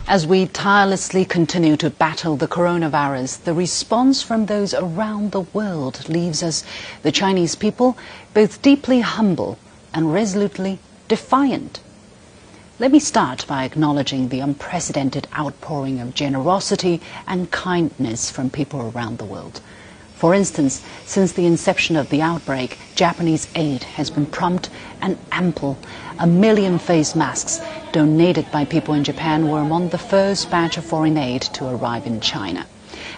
As we tirelessly continue to battle the coronavirus, the response from those around the world leaves us, the Chinese people, both deeply humble and resolutely defiant. Let me start by acknowledging the unprecedented outpouring of generosity and kindness from people around the world. For instance, since the inception of the outbreak, Japanese aid has been prompt and ample. 1 million face masks donated by people in Japan were among the first batch of foreign aid to arrive in China.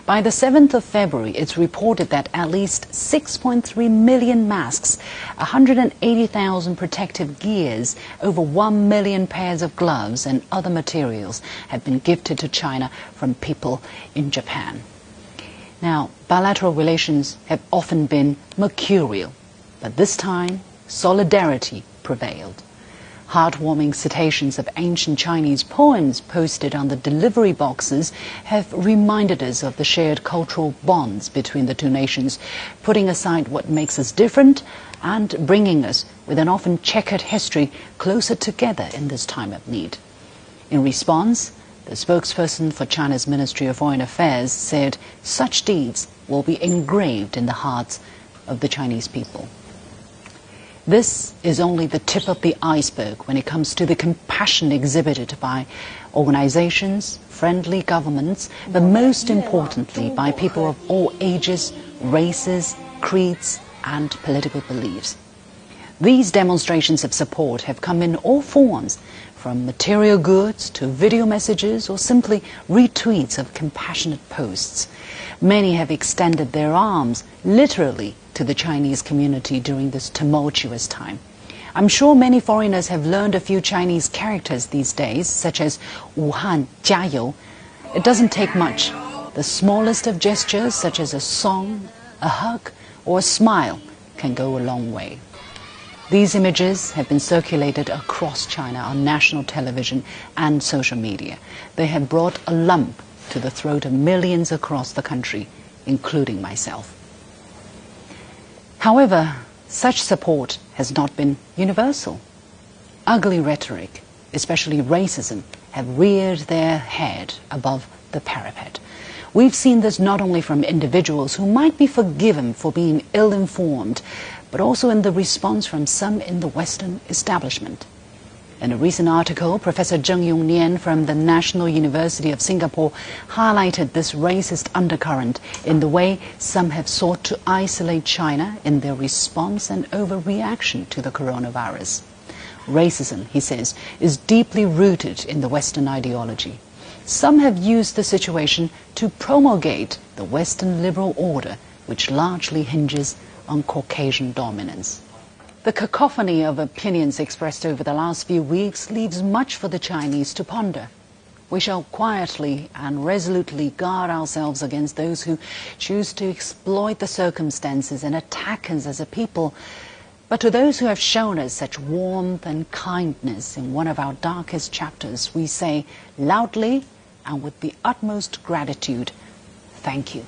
By the 7th of February, it's reported that at least 6.3 million masks, 180,000 protective gears, over 1 million pairs of gloves and other materials have been gifted to China from people in Japan. Now, bilateral relations have often been mercurial, but this time solidarity prevailed. Heartwarming citations of ancient Chinese poems posted on the delivery boxes have reminded us of the shared cultural bonds between the two nations, putting aside what makes us different and bringing us, with an often checkered history, closer together in this time of need. In response, the spokesperson for China's Ministry of Foreign Affairs said such deeds will be engraved in the hearts of the Chinese people. This is only the tip of the iceberg when it comes to the compassion exhibited by organizations, friendly governments, but most importantly by people of all ages, races, creeds, and political beliefs. These demonstrations of support have come in all forms, from material goods to video messages or simply retweets of compassionate posts. Many have extended their arms, literally, to the Chinese community during this tumultuous time. I'm sure many foreigners have learned a few Chinese characters these days, such as Wuhan Jiayou. It doesn't take much. The smallest of gestures, such as a song, a hug, or a smile, can go a long way. These images have been circulated across China on national television and social media. They have brought a lump to the throat of millions across the country, including myself. However, such support has not been universal. Ugly rhetoric, especially racism, have reared their head above the parapet. We've seen this not only from individuals who might be forgiven for being ill-informed, but also in the response from some in the Western establishment. In a recent article, Professor Zheng Yongnian from the National University of Singapore highlighted this racist undercurrent in the way some have sought to isolate China in their response and overreaction to the coronavirus. Racism, he says, is deeply rooted in the Western ideology. Some have used the situation to promulgate the Western liberal order, which largely hinges on Caucasian dominance. The cacophony of opinions expressed over the last few weeks leaves much for the Chinese to ponder. We shall quietly and resolutely guard ourselves against those who choose to exploit the circumstances and attack us as a people. But to those who have shown us such warmth and kindness in one of our darkest chapters, we say loudly and with the utmost gratitude, thank you.